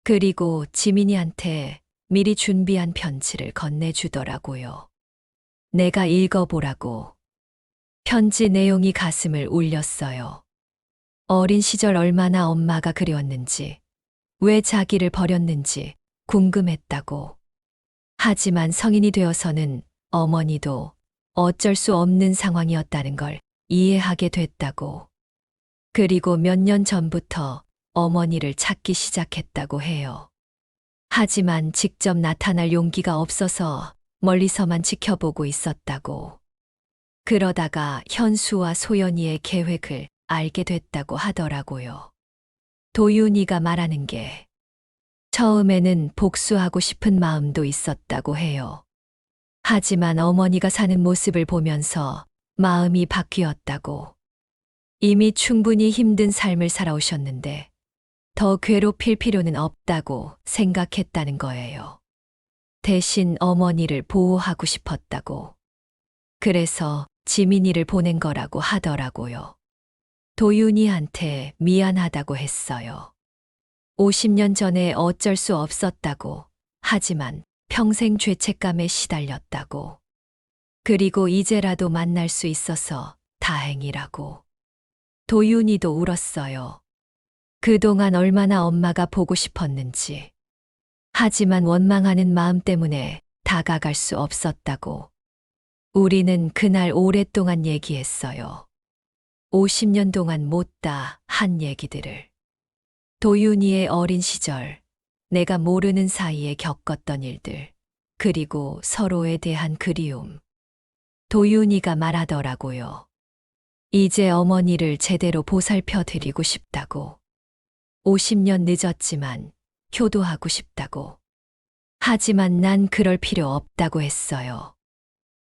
그리고 지민이한테 미리 준비한 편지를 건네주더라고요. 내가 읽어보라고. 편지 내용이 가슴을 울렸어요. 어린 시절 얼마나 엄마가 그리웠는지, 왜 자기를 버렸는지 궁금했다고. 하지만 성인이 되어서는 어머니도 어쩔 수 없는 상황이었다는 걸 이해하게 됐다고. 그리고 몇 년 전부터 어머니를 찾기 시작했다고 해요. 하지만 직접 나타날 용기가 없어서 멀리서만 지켜보고 있었다고. 그러다가 현수와 소연이의 계획을 알게 됐다고 하더라고요. 도윤이가 말하는 게 처음에는 복수하고 싶은 마음도 있었다고 해요. 하지만 어머니가 사는 모습을 보면서 마음이 바뀌었다고. 이미 충분히 힘든 삶을 살아오셨는데 더 괴롭힐 필요는 없다고 생각했다는 거예요. 대신 어머니를 보호하고 싶었다고. 그래서 지민이를 보낸 거라고 하더라고요. 도윤이한테 미안하다고 했어요. 50년 전에 어쩔 수 없었다고. 하지만 평생 죄책감에 시달렸다고. 그리고 이제라도 만날 수 있어서 다행이라고. 도윤이도 울었어요. 그동안 얼마나 엄마가 보고 싶었는지. 하지만 원망하는 마음 때문에 다가갈 수 없었다고. 우리는 그날 오랫동안 얘기했어요. 50년 동안 못다 한 얘기들을. 도윤이의 어린 시절, 내가 모르는 사이에 겪었던 일들, 그리고 서로에 대한 그리움. 도윤이가 말하더라고요. 이제 어머니를 제대로 보살펴 드리고 싶다고. 50년 늦었지만 효도하고 싶다고. 하지만 난 그럴 필요 없다고 했어요.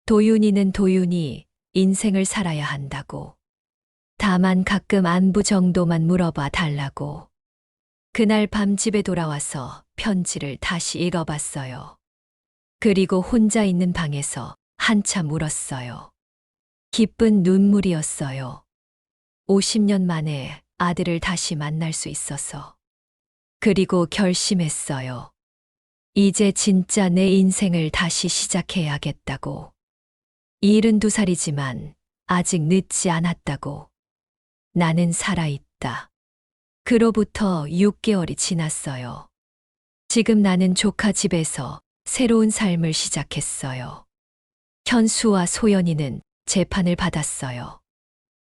도윤이는 도윤이 인생을 살아야 한다고. 다만 가끔 안부 정도만 물어봐 달라고. 그날 밤 집에 돌아와서 편지를 다시 읽어봤어요. 그리고 혼자 있는 방에서 한참 울었어요. 기쁜 눈물이었어요. 50년 만에 아들을 다시 만날 수 있어서. 그리고 결심했어요. 이제 진짜 내 인생을 다시 시작해야겠다고. 72살이지만 아직 늦지 않았다고. 나는 살아있다. 그로부터 6개월이 지났어요. 지금 나는 조카 집에서 새로운 삶을 시작했어요. 현수와 소연이는 재판을 받았어요.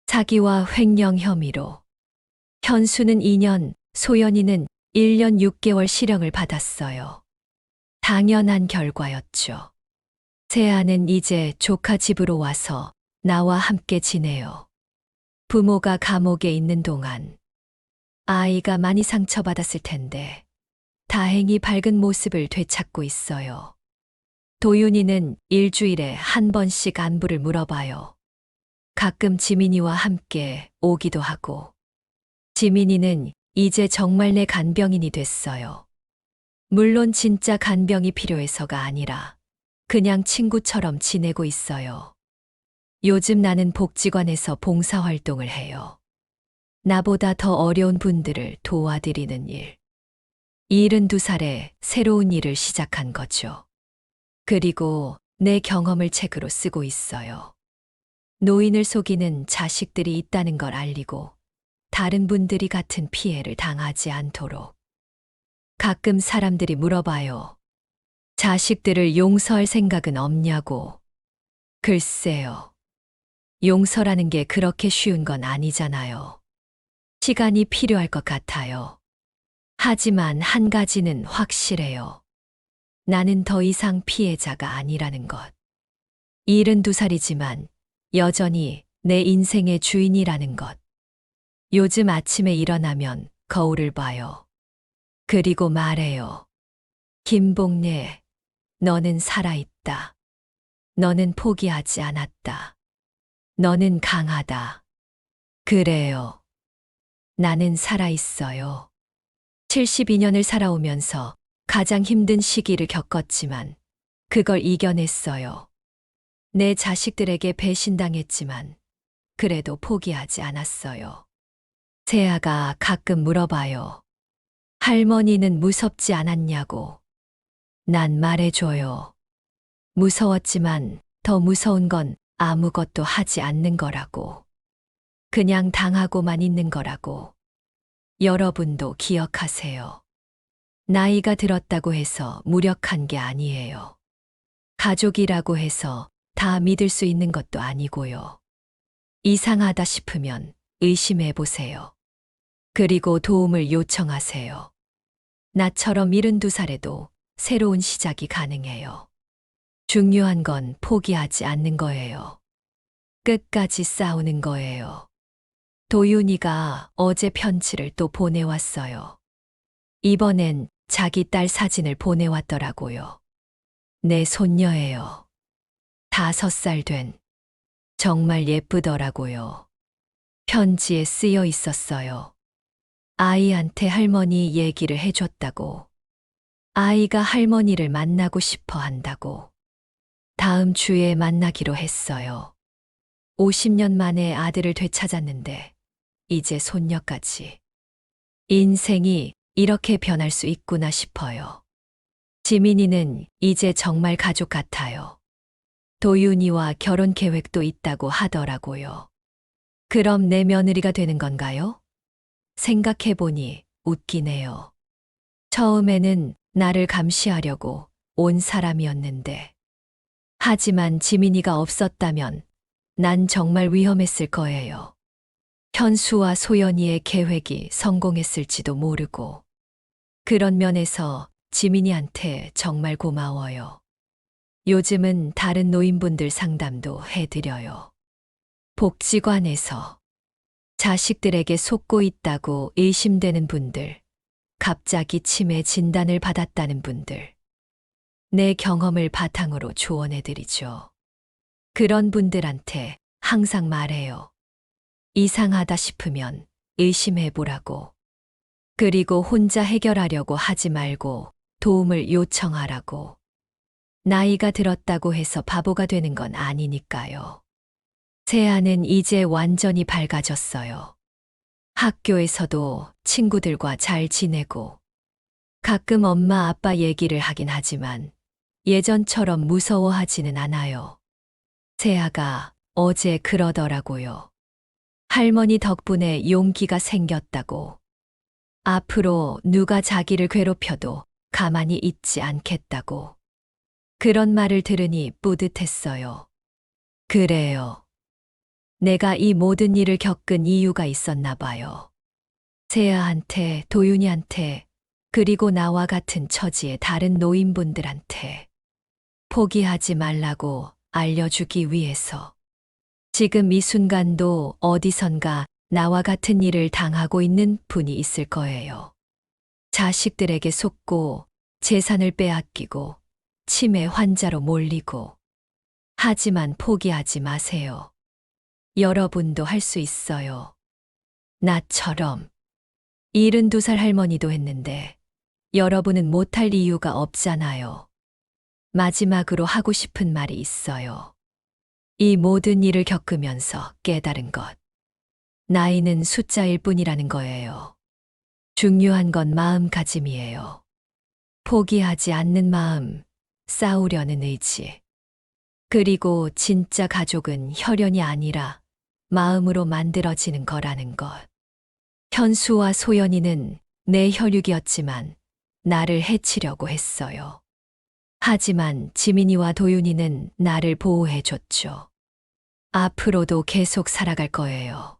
사기와 횡령 혐의로. 현수는 2년, 소연이는 1년 6개월 실형을 받았어요. 당연한 결과였죠. 새아는 이제 조카 집으로 와서 나와 함께 지내요. 부모가 감옥에 있는 동안 아이가 많이 상처받았을 텐데 다행히 밝은 모습을 되찾고 있어요. 도윤이는 일주일에 한 번씩 안부를 물어봐요. 가끔 지민이와 함께 오기도 하고. 지민이는 이제 정말 내 간병인이 됐어요. 물론 진짜 간병이 필요해서가 아니라 그냥 친구처럼 지내고 있어요. 요즘 나는 복지관에서 봉사활동을 해요. 나보다 더 어려운 분들을 도와드리는 일. 72살에 새로운 일을 시작한 거죠. 그리고 내 경험을 책으로 쓰고 있어요. 노인을 속이는 자식들이 있다는 걸 알리고 다른 분들이 같은 피해를 당하지 않도록. 가끔 사람들이 물어봐요. 자식들을 용서할 생각은 없냐고. 글쎄요. 용서라는 게 그렇게 쉬운 건 아니잖아요. 시간이 필요할 것 같아요. 하지만 한 가지는 확실해요. 나는 더 이상 피해자가 아니라는 것. 72살이지만 여전히 내 인생의 주인이라는 것. 요즘 아침에 일어나면 거울을 봐요. 그리고 말해요. 김복래, 너는 살아있다. 너는 포기하지 않았다. 너는 강하다. 그래요. 나는 살아있어요. 72년을 살아오면서 가장 힘든 시기를 겪었지만 그걸 이겨냈어요. 내 자식들에게 배신당했지만 그래도 포기하지 않았어요. 세아가 가끔 물어봐요. 할머니는 무섭지 않았냐고. 난 말해줘요. 무서웠지만 더 무서운 건 아무것도 하지 않는 거라고. 그냥 당하고만 있는 거라고. 여러분도 기억하세요. 나이가 들었다고 해서 무력한 게 아니에요. 가족이라고 해서 다 믿을 수 있는 것도 아니고요. 이상하다 싶으면 의심해 보세요. 그리고 도움을 요청하세요. 나처럼 72살에도 새로운 시작이 가능해요. 중요한 건 포기하지 않는 거예요. 끝까지 싸우는 거예요. 도윤이가 어제 편지를 또 보내왔어요. 이번엔 자기 딸 사진을 보내왔더라고요. 내 손녀예요. 5살 된. 정말 예쁘더라고요. 편지에 쓰여 있었어요. 아이한테 할머니 얘기를 해줬다고. 아이가 할머니를 만나고 싶어 한다고. 다음 주에 만나기로 했어요. 50년 만에 아들을 되찾았는데 이제 손녀까지. 인생이 이렇게 변할 수 있구나 싶어요. 지민이는 이제 정말 가족 같아요. 도윤이와 결혼 계획도 있다고 하더라고요. 그럼 내 며느리가 되는 건가요? 생각해보니 웃기네요. 처음에는 나를 감시하려고 온 사람이었는데. 하지만 지민이가 없었다면 난 정말 위험했을 거예요. 현수와 소연이의 계획이 성공했을지도 모르고. 그런 면에서 지민이한테 정말 고마워요. 요즘은 다른 노인분들 상담도 해드려요. 복지관에서 자식들에게 속고 있다고 의심되는 분들, 갑자기 치매 진단을 받았다는 분들, 내 경험을 바탕으로 조언해드리죠. 그런 분들한테 항상 말해요. 이상하다 싶으면 의심해보라고. 그리고 혼자 해결하려고 하지 말고 도움을 요청하라고. 나이가 들었다고 해서 바보가 되는 건 아니니까요. 세아는 이제 완전히 밝아졌어요. 학교에서도 친구들과 잘 지내고 가끔 엄마 아빠 얘기를 하긴 하지만 예전처럼 무서워하지는 않아요. 세아가 어제 그러더라고요. 할머니 덕분에 용기가 생겼다고. 앞으로 누가 자기를 괴롭혀도 가만히 있지 않겠다고. 그런 말을 들으니 뿌듯했어요. 그래요. 내가 이 모든 일을 겪은 이유가 있었나 봐요. 세아한테, 도윤이한테, 그리고 나와 같은 처지의 다른 노인분들한테 포기하지 말라고 알려주기 위해서. 지금 이 순간도 어디선가 나와 같은 일을 당하고 있는 분이 있을 거예요. 자식들에게 속고 재산을 빼앗기고 치매 환자로 몰리고. 하지만 포기하지 마세요. 여러분도 할 수 있어요. 나처럼 72살 할머니도 했는데 여러분은 못할 이유가 없잖아요. 마지막으로 하고 싶은 말이 있어요. 이 모든 일을 겪으면서 깨달은 것. 나이는 숫자일 뿐이라는 거예요. 중요한 건 마음가짐이에요. 포기하지 않는 마음, 싸우려는 의지. 그리고 진짜 가족은 혈연이 아니라 마음으로 만들어지는 거라는 것. 현수와 소연이는 내 혈육이었지만 나를 해치려고 했어요. 하지만 지민이와 도윤이는 나를 보호해줬죠. 앞으로도 계속 살아갈 거예요.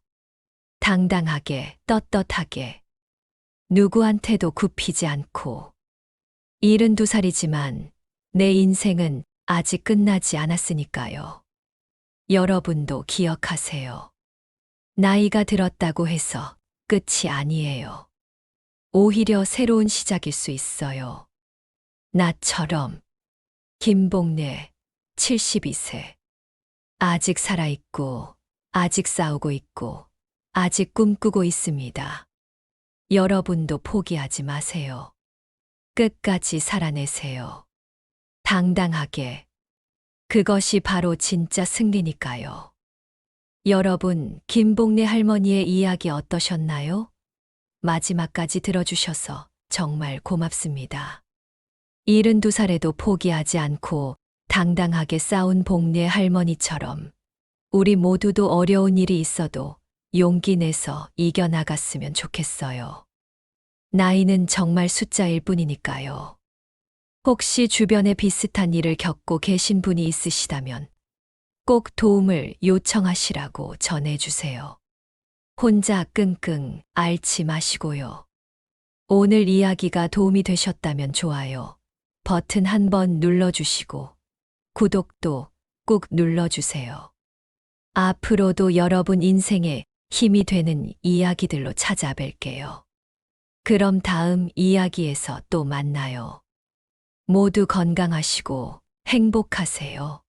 당당하게, 떳떳하게. 누구한테도 굽히지 않고. 72살이지만 내 인생은 아직 끝나지 않았으니까요. 여러분도 기억하세요. 나이가 들었다고 해서 끝이 아니에요. 오히려 새로운 시작일 수 있어요. 나처럼. 김복래, 72세. 아직 살아있고, 아직 싸우고 있고, 아직 꿈꾸고 있습니다. 여러분도 포기하지 마세요. 끝까지 살아내세요. 당당하게. 그것이 바로 진짜 승리니까요. 여러분, 김복래 할머니의 이야기 어떠셨나요? 마지막까지 들어주셔서 정말 고맙습니다. 72살에도 포기하지 않고 당당하게 싸운 복래 할머니처럼 우리 모두도 어려운 일이 있어도 용기 내서 이겨나갔으면 좋겠어요. 나이는 정말 숫자일 뿐이니까요. 혹시 주변에 비슷한 일을 겪고 계신 분이 있으시다면 꼭 도움을 요청하시라고 전해주세요. 혼자 끙끙 앓지 마시고요. 오늘 이야기가 도움이 되셨다면 좋아요 버튼 한번 눌러주시고 구독도 꾹 눌러주세요. 앞으로도 여러분 인생에 힘이 되는 이야기들로 찾아뵐게요. 그럼 다음 이야기에서 또 만나요. 모두 건강하시고 행복하세요.